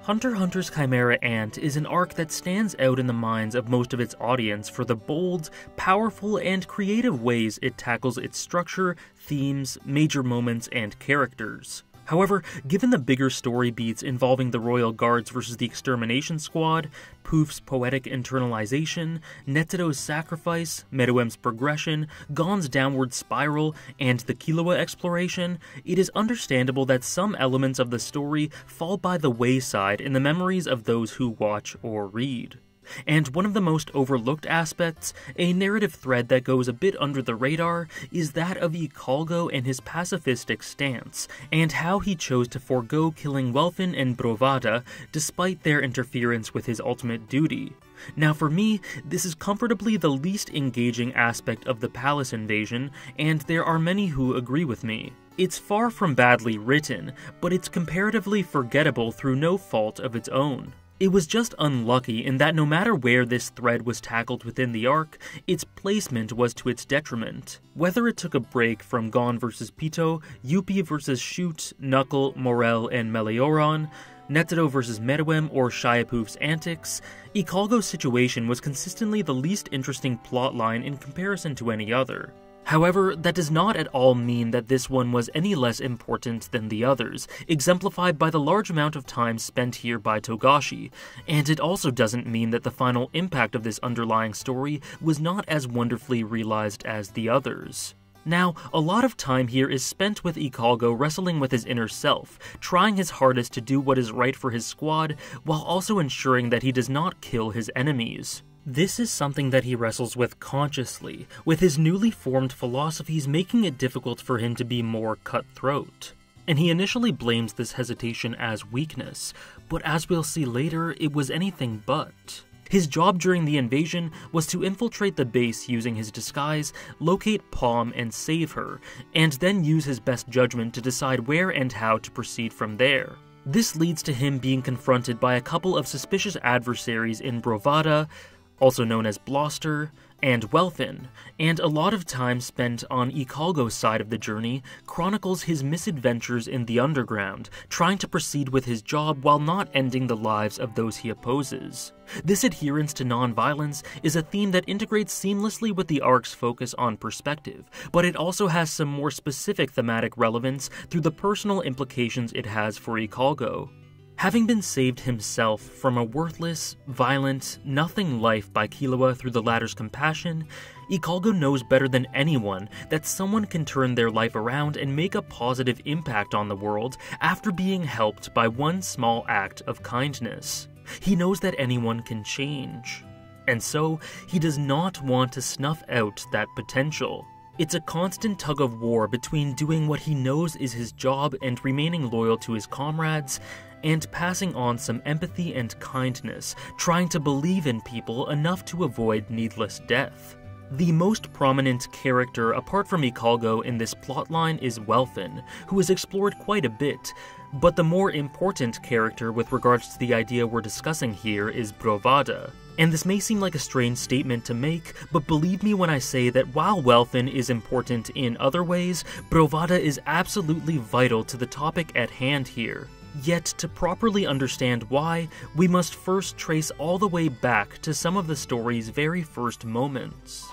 Hunter x Hunter's Chimera Ant is an arc that stands out in the minds of most of its audience for the bold, powerful, and creative ways it tackles its structure, themes, major moments, and characters. However, given the bigger story beats involving the Royal Guards versus the Extermination Squad, Poof's poetic internalization, Netero's sacrifice, Meruem's progression, Gon's downward spiral, and the Killua exploration, it is understandable that some elements of the story fall by the wayside in the memories of those who watch or read. And one of the most overlooked aspects, a narrative thread that goes a bit under the radar, is that of Ikalgo and his pacifistic stance, and how he chose to forego killing Welfin and Brovada despite their interference with his ultimate duty. Now for me, this is comfortably the least engaging aspect of the palace invasion, and there are many who agree with me. It's far from badly written, but it's comparatively forgettable through no fault of its own. It was just unlucky in that no matter where this thread was tackled within the arc, its placement was to its detriment. Whether it took a break from Gon vs Pito, Yuppie vs Shoot, Knuckle, Morel, and Melioron, Netero vs Meruem, or Shiapoof's antics, Ikalgo's situation was consistently the least interesting plotline in comparison to any other. However, that does not at all mean that this one was any less important than the others, exemplified by the large amount of time spent here by Togashi, and it also doesn't mean that the final impact of this underlying story was not as wonderfully realized as the others. Now, a lot of time here is spent with Ikalgo wrestling with his inner self, trying his hardest to do what is right for his squad, while also ensuring that he does not kill his enemies. This is something that he wrestles with consciously, with his newly formed philosophies making it difficult for him to be more cutthroat. And he initially blames this hesitation as weakness, but as we'll see later, it was anything but. His job during the invasion was to infiltrate the base using his disguise, locate Palm and save her, and then use his best judgment to decide where and how to proceed from there. This leads to him being confronted by a couple of suspicious adversaries in Brovada, also known as Bloster, and Welfin, and a lot of time spent on Ikalgo's side of the journey chronicles his misadventures in the underground, trying to proceed with his job while not ending the lives of those he opposes. This adherence to non-violence is a theme that integrates seamlessly with the arc's focus on perspective, but it also has some more specific thematic relevance through the personal implications it has for Ikalgo. Having been saved himself from a worthless, violent, nothing life by Killua through the latter's compassion, Ikalgo knows better than anyone that someone can turn their life around and make a positive impact on the world after being helped by one small act of kindness. He knows that anyone can change. And so, he does not want to snuff out that potential. It's a constant tug of war between doing what he knows is his job and remaining loyal to his comrades, and passing on some empathy and kindness, trying to believe in people enough to avoid needless death. The most prominent character apart from Ikalgo in this plotline is Welfin, who is explored quite a bit, but the more important character with regards to the idea we're discussing here is Brovada. And this may seem like a strange statement to make, but believe me when I say that while Welfin is important in other ways, Brovada is absolutely vital to the topic at hand here. Yet, to properly understand why, we must first trace all the way back to some of the story's very first moments.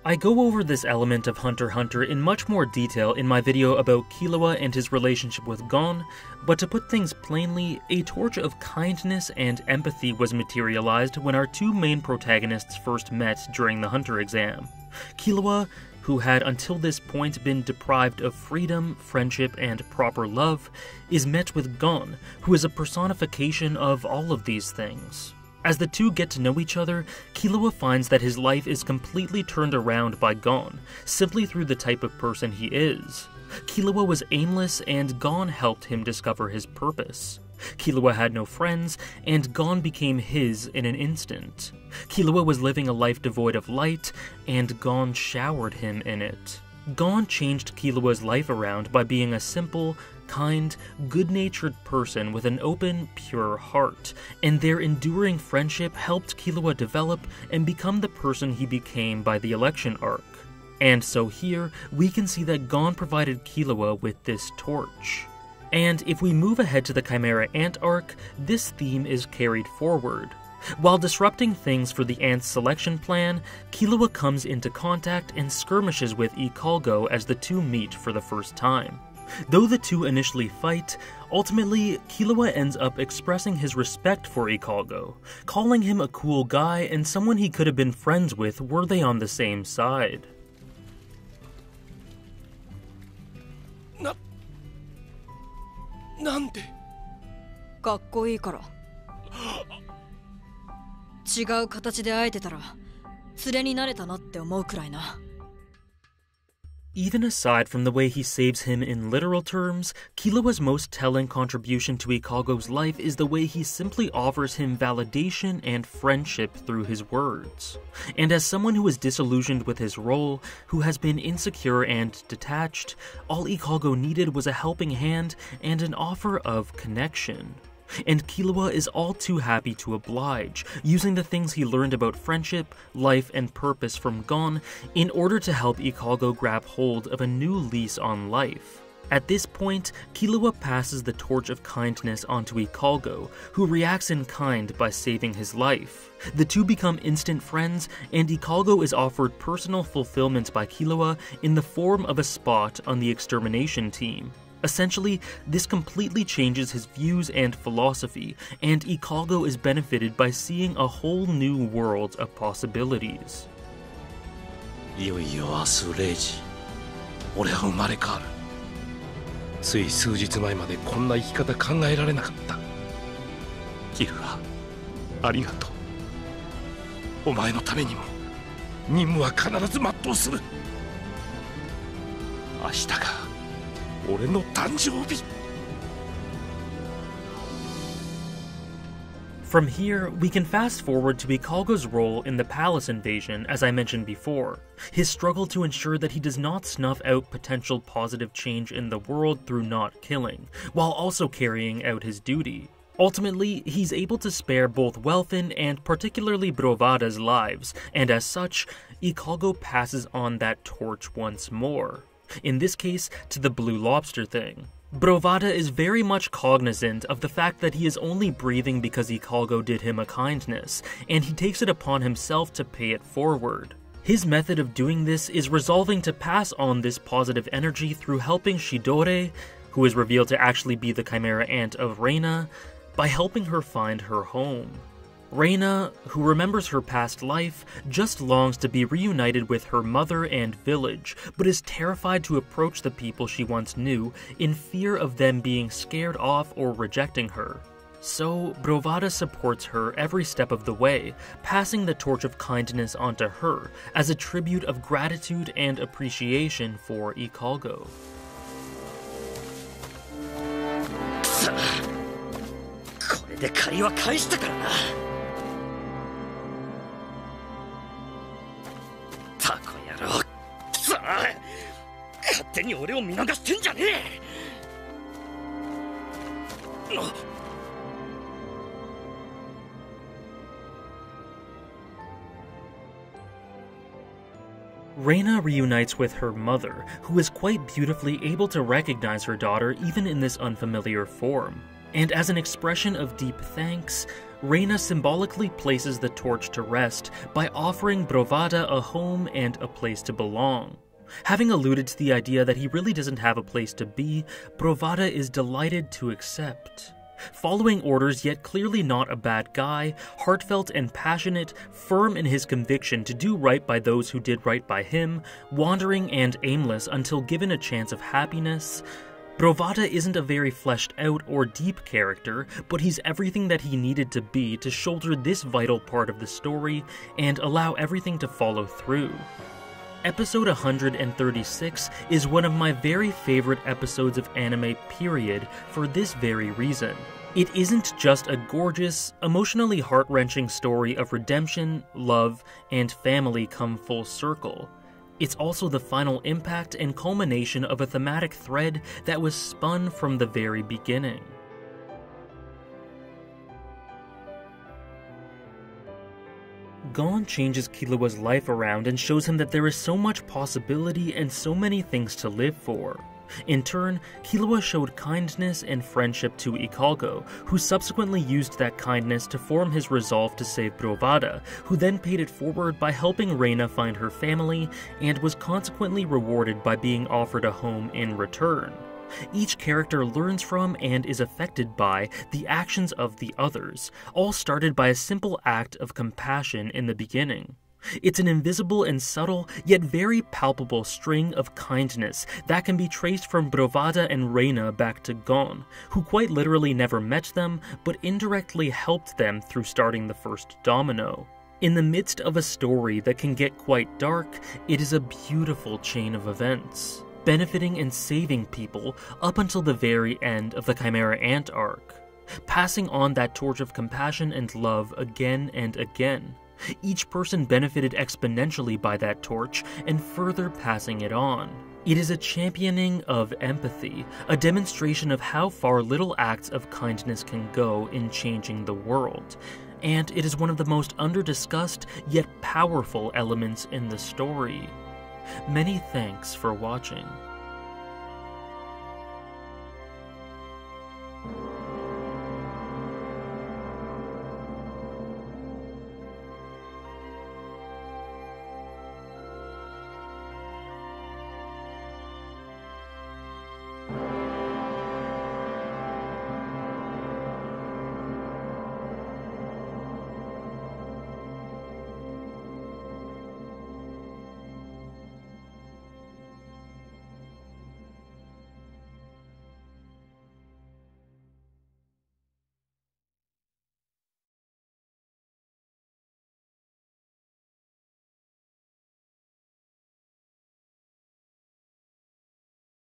I go over this element of Hunter x Hunter in much more detail in my video about Killua and his relationship with Gon, but to put things plainly, a torch of kindness and empathy was materialized when our two main protagonists first met during the Hunter exam. Killua, who had until this point been deprived of freedom, friendship, and proper love, is met with Gon, who is a personification of all of these things. As the two get to know each other, Killua finds that his life is completely turned around by Gon, simply through the type of person he is. Killua was aimless, and Gon helped him discover his purpose. Killua had no friends, and Gon became his in an instant. Killua was living a life devoid of light, and Gon showered him in it. Gon changed Killua's life around by being a simple, kind, good-natured person with an open, pure heart, and their enduring friendship helped Killua develop and become the person he became by the election arc. And so here, we can see that Gon provided Killua with this torch. And if we move ahead to the Chimera Ant arc, this theme is carried forward. While disrupting things for the Ants' selection plan, Killua comes into contact and skirmishes with Ikalgo as the two meet for the first time. Though the two initially fight, ultimately, Killua ends up expressing his respect for Ikalgo, calling him a cool guy and someone he could have been friends with were they on the same side. Nande? かっこいいから。違う形で会えてたら連れになれたなって思うくらいな。 Even aside from the way he saves him in literal terms, Killua's most telling contribution to Ikalgo's life is the way he simply offers him validation and friendship through his words. And as someone who is disillusioned with his role, who has been insecure and detached, all Ikalgo needed was a helping hand and an offer of connection. And Killua is all too happy to oblige, using the things he learned about friendship, life, and purpose from Gon in order to help Ikalgo grab hold of a new lease on life. At this point, Killua passes the torch of kindness onto Ikalgo, who reacts in kind by saving his life. The two become instant friends, and Ikalgo is offered personal fulfillment by Killua in the form of a spot on the extermination team. Essentially, this completely changes his views and philosophy, and Ikalgo is benefited by seeing a whole new world of possibilities. いよいよ明日0時、俺は生まれ変わる。つい数日前までこんな生き方考えられなかった。キルア、ありがとう。お前のためにも任務は必ず全うする。明日が俺の誕生日。 From here, we can fast forward to Ikalgo's role in the palace invasion, as I mentioned before. His struggle to ensure that he does not snuff out potential positive change in the world through not killing, while also carrying out his duty. Ultimately, he's able to spare both Welfin and particularly Brovada's lives, and as such, Ikalgo passes on that torch once more. In this case, to the Blue Lobster thing. Brovada is very much cognizant of the fact that he is only breathing because Ikalgo did him a kindness, and he takes it upon himself to pay it forward. His method of doing this is resolving to pass on this positive energy through helping Shidore, who is revealed to actually be the Chimera Ant of Reina, by helping her find her home. Reina, who remembers her past life, just longs to be reunited with her mother and village, but is terrified to approach the people she once knew in fear of them being scared off or rejecting her. So, Brovada supports her every step of the way, passing the torch of kindness onto her as a tribute of gratitude and appreciation for Ikalgo. これで借りは返したからな。タコ野郎、くそ！勝手に俺を見逃してんじゃねえ。Reina reunites with her mother, who is quite beautifully able to recognize her daughter even in this unfamiliar form. And as an expression of deep thanks, Reina symbolically places the torch to rest by offering Brovada a home and a place to belong. Having alluded to the idea that he really doesn't have a place to be, Brovada is delighted to accept. Following orders, yet clearly not a bad guy, heartfelt and passionate, firm in his conviction to do right by those who did right by him, wandering and aimless until given a chance of happiness, Brovada isn't a very fleshed out or deep character, but he's everything that he needed to be to shoulder this vital part of the story and allow everything to follow through. Episode 136 is one of my very favorite episodes of anime, period, for this very reason. It isn't just a gorgeous, emotionally heart-wrenching story of redemption, love, and family come full circle. It's also the final impact and culmination of a thematic thread that was spun from the very beginning. Gon changes Killua's life around and shows him that there is so much possibility and so many things to live for. In turn, Killua showed kindness and friendship to Ikalgo, who subsequently used that kindness to form his resolve to save Brovada, who then paid it forward by helping Reina find her family, and was consequently rewarded by being offered a home in return. Each character learns from and is affected by the actions of the others, all started by a simple act of compassion in the beginning. It's an invisible and subtle, yet very palpable string of kindness that can be traced from Brovada and Reina back to Gon, who quite literally never met them, but indirectly helped them through starting the first domino. In the midst of a story that can get quite dark, it is a beautiful chain of events, benefiting and saving people up until the very end of the Chimera Ant arc, passing on that torch of compassion and love again and again. Each person benefited exponentially by that torch and further passing it on. It is a championing of empathy, a demonstration of how far little acts of kindness can go in changing the world, and it is one of the most under-discussed yet powerful elements in the story. Many thanks for watching.